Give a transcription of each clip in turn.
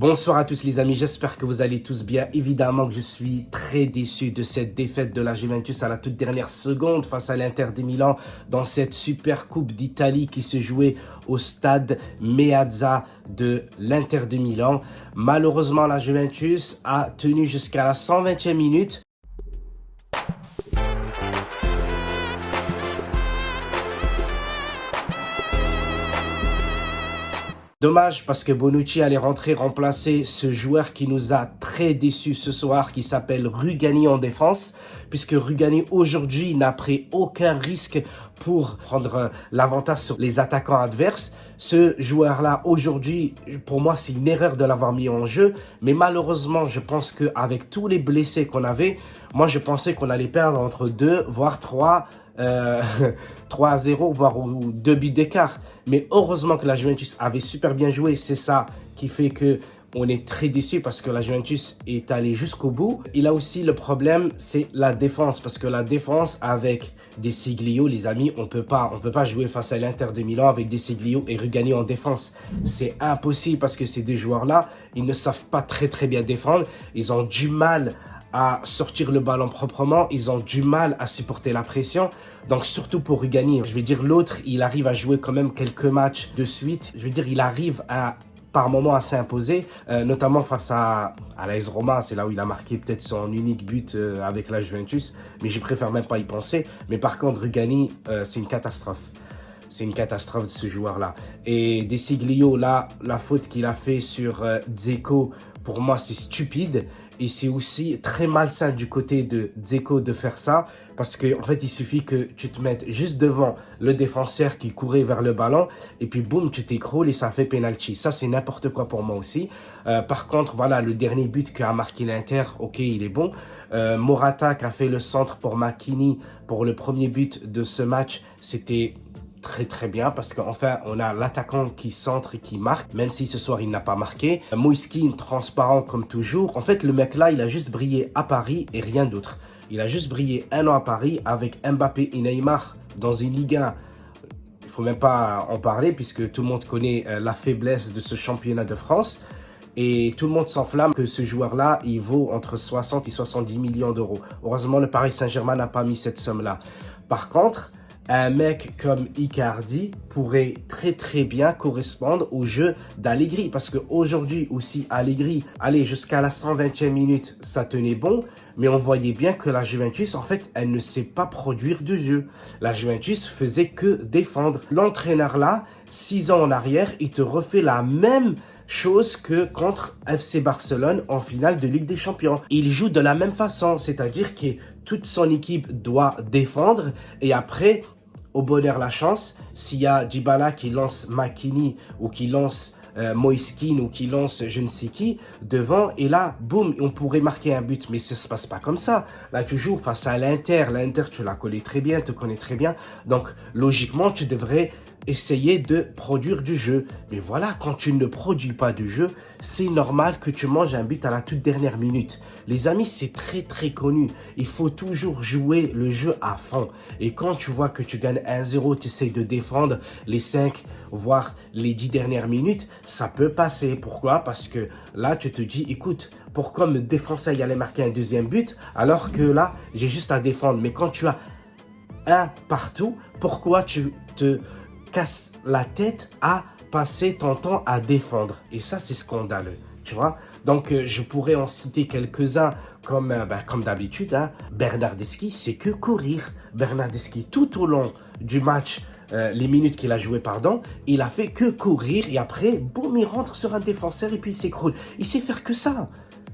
Bonsoir à tous les amis, j'espère que vous allez tous bien. Évidemment que je suis très déçu de cette défaite de la Juventus à la toute dernière seconde face à l'Inter de Milan dans cette super coupe d'Italie qui se jouait au stade Meazza de l'Inter de Milan. Malheureusement, la Juventus a tenu jusqu'à la 120e minute. Dommage parce que Bonucci allait rentrer remplacer ce joueur qui nous a très déçus ce soir, qui s'appelle Rugani en défense, puisque Rugani aujourd'hui n'a pris aucun risque pour prendre l'avantage sur les attaquants adverses. Ce joueur-là, aujourd'hui, pour moi, c'est une erreur de l'avoir mis en jeu, mais malheureusement, je pense qu'avec tous les blessés qu'on avait, moi, je pensais qu'on allait perdre entre 2, voire 3 à 0, voire 2 buts d'écart. Mais heureusement que la Juventus avait super bien joué. C'est ça qui fait que on est très déçu parce que la Juventus est allée jusqu'au bout. Il a aussi le problème, c'est la défense. Parce que la défense avec De Sciglio, les amis, on peut pas jouer face à l'Inter de Milan avec De Sciglio et Rugani en défense. C'est impossible parce que ces deux joueurs-là, ils ne savent pas très bien défendre. Ils ont du mal à sortir le ballon proprement, ils ont du mal à supporter la pression. Donc surtout pour Rugani, je veux dire l'autre, il arrive à jouer quand même quelques matchs de suite. Je veux dire, il arrive à par moments à s'imposer, notamment face à l'AS Roma, c'est là où il a marqué peut-être son unique but avec la Juventus, mais je préfère même pas y penser. Mais par contre, Rugani, c'est une catastrophe. C'est une catastrophe de ce joueur-là. Et De Sciglio, là, la faute qu'il a fait sur Dzeko, pour moi, c'est stupide. Et c'est aussi très malsain du côté de Dzeko de faire ça. Parce qu'en fait, il suffit que tu te mettes juste devant le défenseur qui courait vers le ballon. Et puis, boum, tu t'écroules et ça fait penalty. Ça, c'est n'importe quoi pour moi aussi. Par contre, voilà, le dernier but qu'a marqué l'Inter, ok, il est bon. Morata qui a fait le centre pour McKennie pour le premier but de ce match, c'était très bien parce qu'enfin on a l'attaquant qui centre et qui marque, même si ce soir il n'a pas marqué. Moiskin transparent comme toujours. En fait, le mec là, il a juste brillé à Paris et rien d'autre. Il a juste brillé un an à Paris avec Mbappé et Neymar dans une Ligue 1. Il faut même pas en parler puisque tout le monde connaît la faiblesse de ce championnat de France. Et tout le monde s'enflamme que ce joueur-là, il vaut entre 60 et 70 millions d'euros. Heureusement, le Paris Saint-Germain n'a pas mis cette somme-là. Par contre, un mec comme Icardi pourrait très bien correspondre au jeu d'Allegri. Parce qu'aujourd'hui aussi, Allegri, allez, jusqu'à la 120e minute, ça tenait bon. Mais on voyait bien que la Juventus, en fait, elle ne sait pas produire du jeu. La Juventus faisait que défendre. L'entraîneur là, 6 ans en arrière, il te refait la même chose que contre FC Barcelone en finale de Ligue des Champions. Il joue de la même façon, c'est-à-dire que toute son équipe doit défendre et après, au bonheur la chance, s'il y a Dybala qui lance McKennie ou qui lance Moiskin ou qui lance je ne sais qui devant et là, boum, on pourrait marquer un but. Mais ça se passe pas comme ça. Là, tu joues face à l'Inter. L'Inter, tu la connais très bien, te connais très bien. Donc, logiquement, tu devrais essayer de produire du jeu. Mais voilà, quand tu ne produis pas du jeu, c'est normal que tu manges un but à la toute dernière minute. Les amis, c'est très connu. Il faut toujours jouer le jeu à fond. Et quand tu vois que tu gagnes 1-0, tu essaies de défendre les 5, voire les 10 dernières minutes, ça peut passer. Pourquoi? Parce que là, tu te dis, écoute, pourquoi me défoncer y aller marquer un deuxième but alors que là, j'ai juste à défendre. Mais quand tu as un partout, pourquoi tu te casse la tête à passer ton temps à défendre? Et ça, c'est scandaleux, tu vois. Donc, je pourrais en citer quelques-uns comme d'habitude. Bernardeschi, c'est que courir. Bernardeschi, tout au long du match, les minutes qu'il a joué, il a fait que courir. Et après, boum, il rentre sur un défenseur et puis il s'écroule. Il sait faire que ça.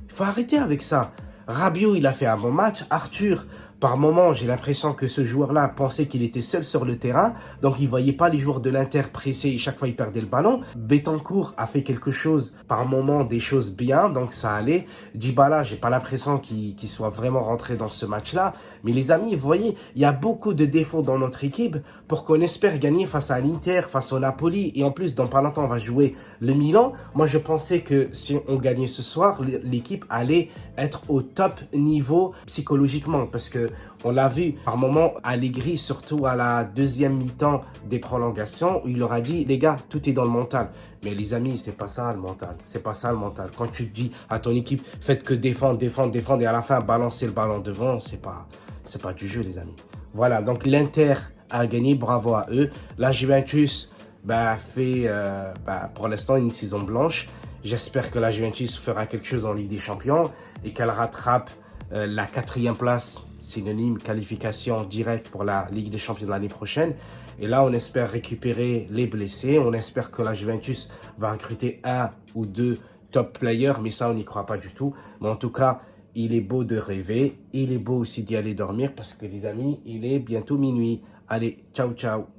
Il faut arrêter avec ça. Rabiot, il a fait un bon match. Arthur, par moment, j'ai l'impression que ce joueur-là pensait qu'il était seul sur le terrain. Donc, il ne voyait pas les joueurs de l'Inter pressés et chaque fois, il perdait le ballon. Betancourt a fait quelque chose, par moment, des choses bien. Donc, ça allait. Dybala, j'ai pas l'impression qu'il soit vraiment rentré dans ce match-là. Mais les amis, vous voyez, il y a beaucoup de défauts dans notre équipe pour qu'on espère gagner face à l'Inter, face au Napoli. Et en plus, dans pas longtemps, on va jouer le Milan. Moi, je pensais que si on gagnait ce soir, l'équipe allait être au top niveau psychologiquement, parce que on l'a vu par moment, Allegri, surtout à la deuxième mi-temps des prolongations, où il leur a dit, les gars, tout est dans le mental. Mais les amis, c'est pas ça le mental. C'est pas ça le mental. Quand tu dis à ton équipe, faites que défendre, défendre, défendre, et à la fin, balancer le ballon devant, c'est pas du jeu, les amis. Voilà, donc l'Inter a gagné, bravo à eux. La Juventus fait pour l'instant une saison blanche. J'espère que la Juventus fera quelque chose en Ligue des Champions et qu'elle rattrape la 4e place, synonyme qualification directe pour la Ligue des Champions de l'année prochaine. Et là, on espère récupérer les blessés. On espère que la Juventus va recruter 1 ou 2 top players, mais ça, on n'y croit pas du tout. Mais en tout cas, il est beau de rêver. Il est beau aussi d'y aller dormir parce que les amis, il est bientôt minuit. Allez, ciao, ciao.